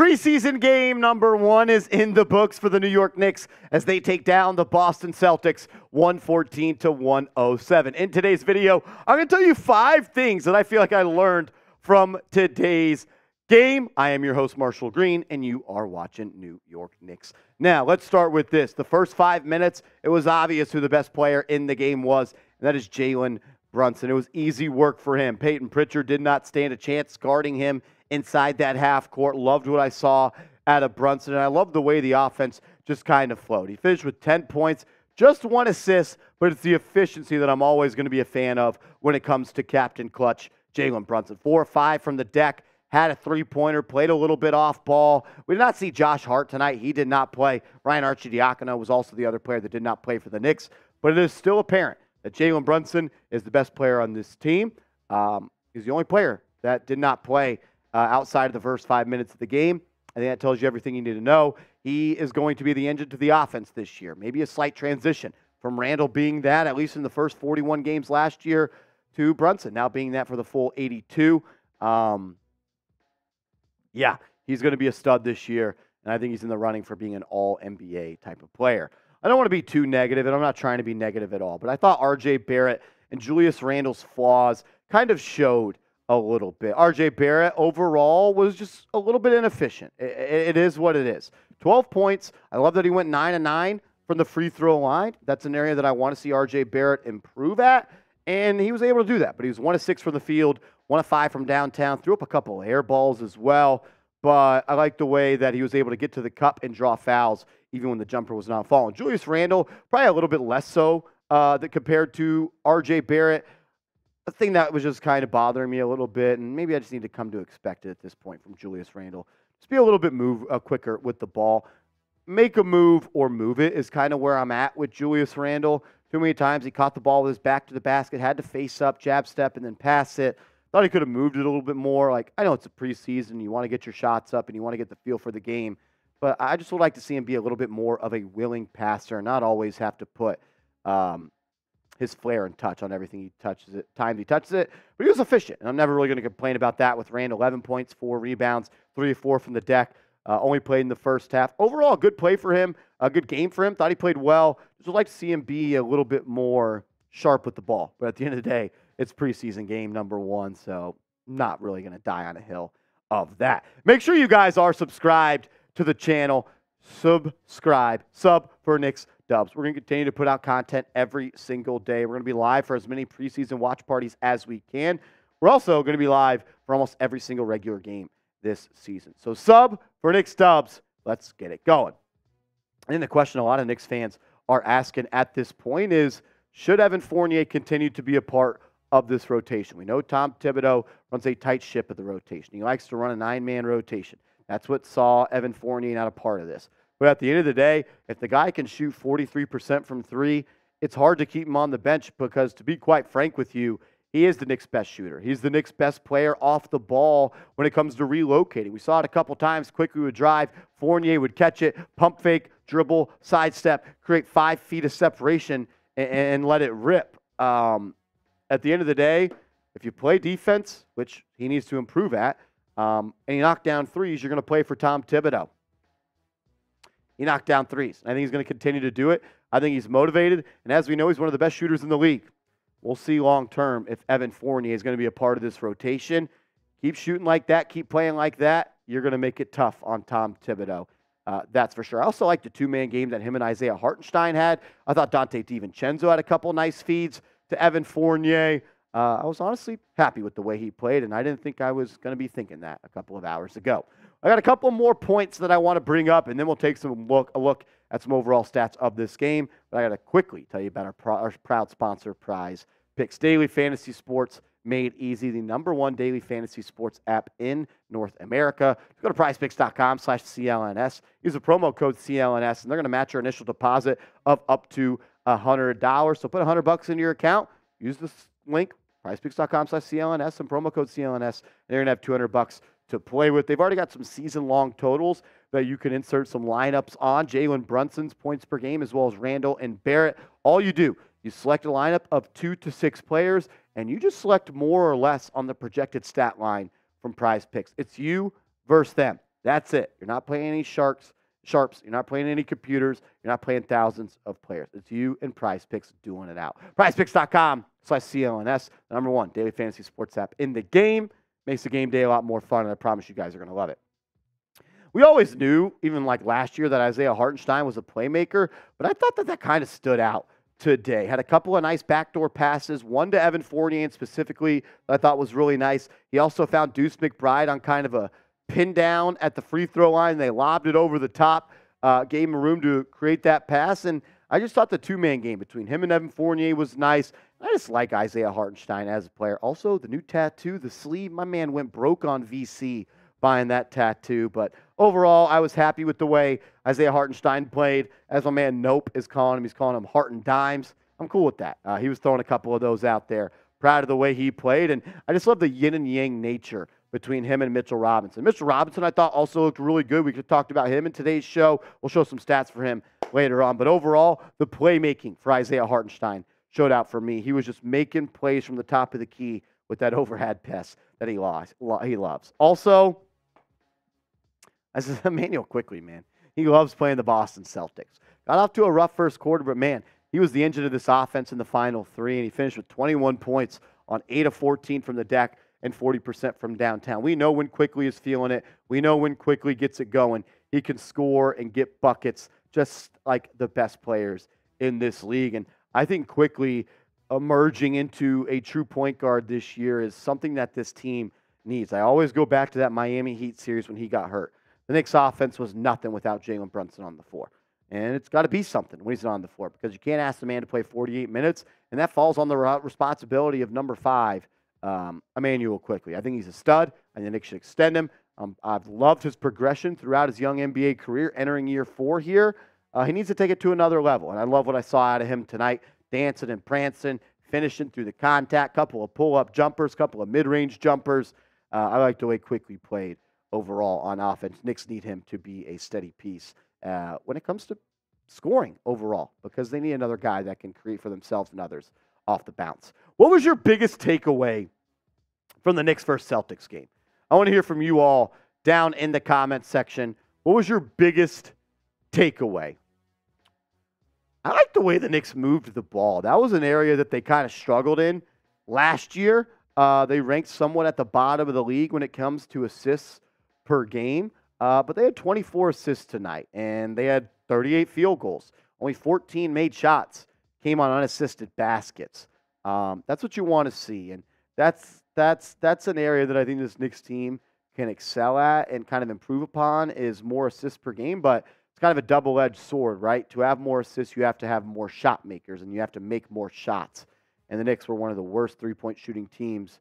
Preseason game number 1 is in the books for the New York Knicks as they take down the Boston Celtics 114-107. In today's video, I'm going to tell you 5 things that I feel like I learned from today's game. I am your host, Marshall Green, and you are watching New York Knicks. Now, let's start with this. The first 5 minutes, it was obvious who the best player in the game was, and that is Jalen Brunson. It was easy work for him. Peyton Pritchard did not stand a chance guarding him inside that half court. Loved what I saw out of Brunson, and I love the way the offense just kind of flowed. He finished with 10 points, just 1 assist, but it's the efficiency that I'm always going to be a fan of when it comes to Captain Clutch Jalen Brunson. 4 or 5 from the deck, had a three-pointer, played a little bit off ball. We did not see Josh Hart tonight. He did not play. Ryan Arcidiacono was also the other player that did not play for the Knicks, but it is still apparent that Jalen Brunson is the best player on this team. He's the only player that did not play outside of the first 5 minutes of the game. I think that tells you everything you need to know. He is going to be the engine to the offense this year. Maybe a slight transition from Randle being that, at least in the first 41 games last year, to Brunson now being that for the full 82. Yeah, he's going to be a stud this year, and I think he's in the running for being an all-NBA type of player. I don't want to be too negative, and I'm not trying to be negative at all, but I thought R.J. Barrett and Julius Randle's flaws kind of showed a little bit. R.J. Barrett overall was just a little bit inefficient. It is what it is. 12 points. I love that he went 9 of 9 from the free throw line. That's an area that I want to see R.J. Barrett improve at, and he was able to do that. But he was 1 of 6 from the field, 1 of 5 from downtown, threw up a couple of air balls as well. But I like the way that he was able to get to the cup and draw fouls even when the jumper was not falling. Julius Randle, probably a little bit less so compared to R.J. Barrett. The thing that was just kind of bothering me a little bit, and maybe I just need to come to expect it at this point from Julius Randle, just be a little bit quicker with the ball. Make a move or move it is kind of where I'm at with Julius Randle. Too many times he caught the ball with his back to the basket, had to face up, jab step, and then pass it. Thought he could have moved it a little bit more. Like, I know it's a preseason. You want to get your shots up and you want to get the feel for the game. But I just would like to see him be a little bit more of a willing passer, not always have to put his flair and touch on everything he touches it, time he touches it. But he was efficient, and I'm never really going to complain about that with Randle. 11 points, 4 rebounds, 3 or 4 from the deck. Only played in the first half. Overall, a good play for him, a good game for him. Thought he played well. Just would like to see him be a little bit more sharp with the ball. But at the end of the day, it's preseason game number 1, so not really going to die on a hill of that. Make sure you guys are subscribed to the channel. Sub for Knicks Dubs. We're going to continue to put out content every single day. We're going to be live for as many preseason watch parties as we can. We're also going to be live for almost every single regular game this season. So sub for Knicks Dubs. Let's get it going. I think the question a lot of Knicks fans are asking at this point is, should Evan Fournier continue to be a part of this rotation? We know Tom Thibodeau runs a tight ship of the rotation. He likes to run a 9-man rotation. That's what saw Evan Fournier not a part of this. But at the end of the day, if the guy can shoot 43% from 3, it's hard to keep him on the bench because, to be quite frank with you, he is the Knicks' best shooter. He's the Knicks' best player off the ball when it comes to relocating. We saw it a couple times. Quickley would drive. Fournier would catch it, pump fake, dribble, sidestep, create 5 feet of separation, and let it rip. At the end of the day, if you play defense, which he needs to improve at, and you knock down threes, you're going to play for Tom Thibodeau. He knocked down threes. I think he's going to continue to do it. I think he's motivated, and as we know, he's one of the best shooters in the league. We'll see long-term if Evan Fournier is going to be a part of this rotation. Keep shooting like that, keep playing like that, you're going to make it tough on Tom Thibodeau. That's for sure. I also like the 2-man game that him and Isaiah Hartenstein had. I thought Donte DiVincenzo had a couple nice feeds to Evan Fournier. I was honestly happy with the way he played, and I didn't think I was going to be thinking that a couple of hours ago. I got a couple more points that I want to bring up, and then we'll take a look at some overall stats of this game. But I got to quickly tell you about our proud sponsor, Prize Picks. Daily fantasy sports made easy, the #1 daily fantasy sports app in North America. Go to prizepicks.com/CLNS. Use the promo code CLNS, and they're going to match your initial deposit of up to $100. So put $100 into your account. Use this link, prizepicks.com/CLNS, and promo code CLNS. And you're going to have $200 to play with. They've already got some season-long totals that you can insert some lineups on. Jalen Brunson's points per game, as well as Randle and Barrett. All you do, you select a lineup of 2 to 6 players, and you just select more or less on the projected stat line from Prize Picks. It's you versus them. That's it. You're not playing any sharps. You're not playing any computers. You're not playing thousands of players. It's you and Prize Picks doing it out. PrizePicks.com/CLNS, the #1 daily fantasy sports app in the game. Makes the game day a lot more fun, and I promise you guys are going to love it. We always knew, even like last year, that Isaiah Hartenstein was a playmaker, but I thought that kind of stood out today. Had a couple of nice backdoor passes, one to Evan Fournier specifically that I thought was really nice. He also found Deuce McBride on kind of a pin down at the free throw line. They lobbed it over the top, gave him room to create that pass, and I just thought the two-man game between him and Evan Fournier was nice. I just like Isaiah Hartenstein as a player. Also, the new tattoo, the sleeve, my man went broke on VC buying that tattoo. But overall, I was happy with the way Isaiah Hartenstein played. As my man Nope is calling him, he's calling him Hartensteins. I'm cool with that. He was throwing a couple of those out there. Proud of the way he played, and I just love the yin and yang nature between him and Mitchell Robinson. Mitchell Robinson, I thought, also looked really good. We could have talked about him in today's show. We'll show some stats for him later on. But overall, the playmaking for Isaiah Hartenstein showed out for me. He was just making plays from the top of the key with that overhead pass that he loves. Also, this is Immanuel Quickley, man. He loves playing the Boston Celtics. Got off to a rough first quarter, but, man, he was the engine of this offense in the final three, and he finished with 21 points on 8 of 14 from the deck and 40% from downtown. We know when Quickley is feeling it. We know when Quickley gets it going. He can score and get buckets just like the best players in this league. And I think Quickley emerging into a true point guard this year is something that this team needs. I always go back to that Miami Heat series when he got hurt. The Knicks offense was nothing without Jalen Brunson on the floor. And it's got to be something when he's not on the floor, because you can't ask the man to play 48 minutes, and that falls on the responsibility of number 5, Immanuel Quickley. I think he's a stud. I think the Knicks should extend him. I've loved his progression throughout his young NBA career, entering year 4 here. He needs to take it to another level, and I love what I saw out of him tonight, dancing and prancing, finishing through the contact, couple of pull-up jumpers, couple of mid-range jumpers. I like the way Quickley played overall on offense. Knicks need him to be a steady piece when it comes to scoring overall, because they need another guy that can create for themselves and others off the bounce. What was your biggest takeaway from the Knicks versus Celtics game? I want to hear from you all down in the comments section. What was your biggest takeaway? I like the way the Knicks moved the ball. That was an area that they kind of struggled in last year. They ranked somewhat at the bottom of the league when it comes to assists per game. But they had 24 assists tonight, and they had 38 field goals. Only 14 made shots came on unassisted baskets. That's what you want to see, and that's an area that I think this Knicks team can excel at and kind of improve upon, is more assists per game. But it's kind of a double-edged sword, right? To have more assists, you have to have more shot makers, and you have to make more shots. And the Knicks were one of the worst three-point shooting teams,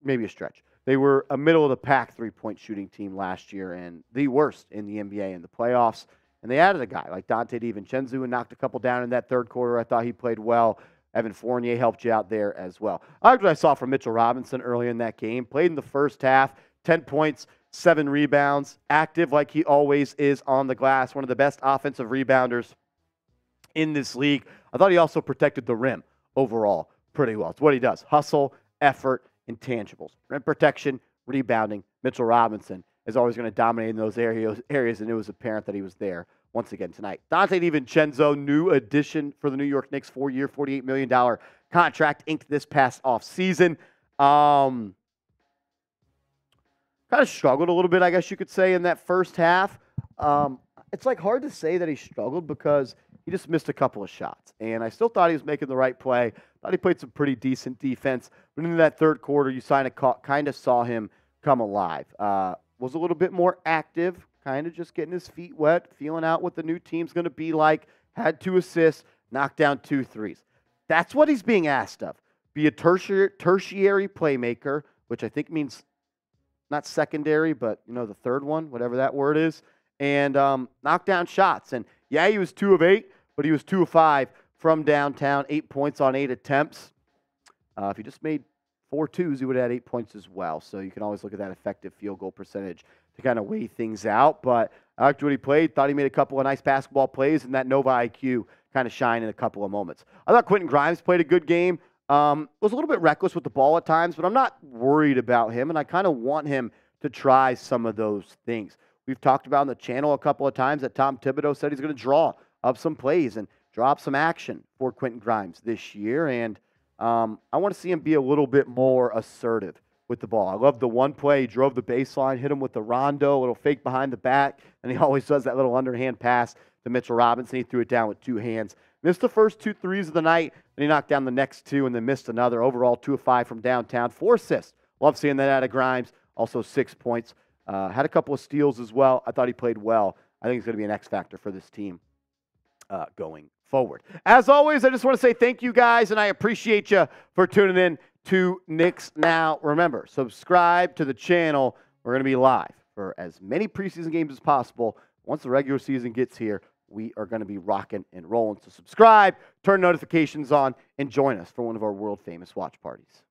maybe a stretch. They were a middle-of-the-pack three-point shooting team last year, and the worst in the NBA in the playoffs. And they added a guy like Donte DiVincenzo and knocked a couple down in that third quarter. I thought he played well. Evan Fournier helped you out there as well. I liked what I saw from Mitchell Robinson early in that game. Played in the first half, 10 points, 7 rebounds, active like he always is on the glass, one of the best offensive rebounders in this league. I thought he also protected the rim overall pretty well. It's what he does. Hustle, effort, intangibles. Rim protection, rebounding. Mitchell Robinson is always going to dominate in those areas, and it was apparent that he was there once again tonight. Donte DiVincenzo, new addition for the New York Knicks, 4-year, $48 million contract inked this past offseason. Kind of struggled a little bit, I guess you could say, in that first half. It's like hard to say that he struggled because he just missed a couple of shots. And I still thought he was making the right play. Thought he played some pretty decent defense. But into that third quarter, you kind of saw him come alive. Was a little bit more active, kind of just getting his feet wet, feeling out what the new team's going to be like. Had 2 assists, knocked down 2 threes. That's what he's being asked of. Be a tertiary playmaker, which I think means not secondary, but, the third one, whatever that word is, and knock down shots. And, yeah, he was 2 of 8, but he was 2 of 5 from downtown, 8 points on 8 attempts. If he just made 4 twos, he would have had 8 points as well. So you can always look at that effective field goal percentage to kind of weigh things out. But I liked what he played. Thought he made a couple of nice basketball plays, and that Nova IQ kind of shined in a couple of moments. I thought Quinton Grimes played a good game. Was a little bit reckless with the ball at times, but I'm not worried about him, and I kind of want him to try some of those things. We've talked about on the channel a couple of times that Tom Thibodeau said he's going to draw up some plays and drop some action for Quinton Grimes this year. And I want to see him be a little bit more assertive with the ball. I love the one play. He drove the baseline, hit him with the rondo, a little fake behind the back, and he always does that little underhand pass to Mitchell Robinson. He threw it down with two hands. Missed the first 2 threes of the night, and he knocked down the next 2 and then missed another. Overall, 2 of 5 from downtown. 4 assists. Love seeing that out of Grimes. Also 6 points. Had a couple of steals as well. I thought he played well. I think he's going to be an X factor for this team going forward. As always, I just want to say thank you guys, and I appreciate you for tuning in to Knicks Now. Remember, subscribe to the channel. We're going to be live for as many preseason games as possible. Once the regular season gets here, we are going to be rocking and rolling. So subscribe, turn notifications on, and join us for one of our world-famous watch parties.